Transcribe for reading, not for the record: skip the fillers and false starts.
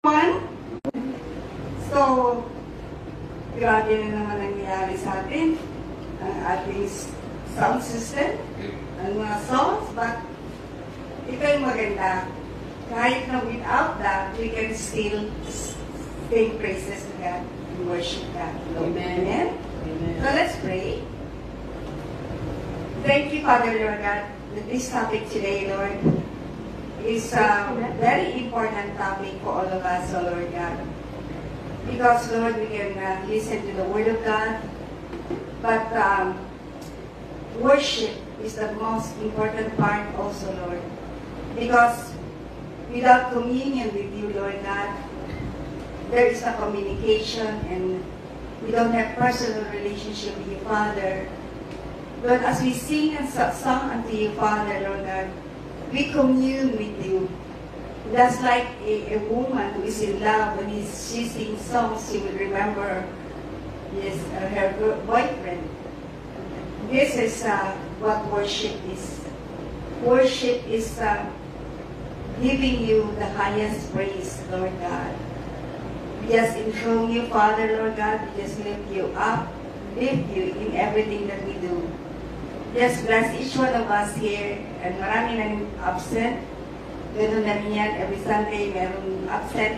One, so, grabe na naman nangyayari sa atin, ang ating sound system, ang mga songs, but ito yung maganda. Kahit na without that, we can still sing praises to God and worship God. Amen. Amen? Amen. So let's pray. Thank you, Father, Lord God, that this topic today, Lord, is a very important topic for all of us, oh Lord God. Because, Lord, we can listen to the Word of God, but worship is the most important part also, Lord. Because without communion with you, Lord God, there is a communication and we don't have personal relationship with you, Father. But as we sing and song unto you, Father, Lord God, we commune with you. That's like a woman who is in love. When she sings songs, she will remember her boyfriend. This is what worship is. Worship is giving you the highest praise, Lord God. We just enthrone you, Father, Lord God. We just lift you up, lift you in everything that we do. Just bless each one of us here. And marami nang absent. Ganun namin yan. Every Sunday, merong absent.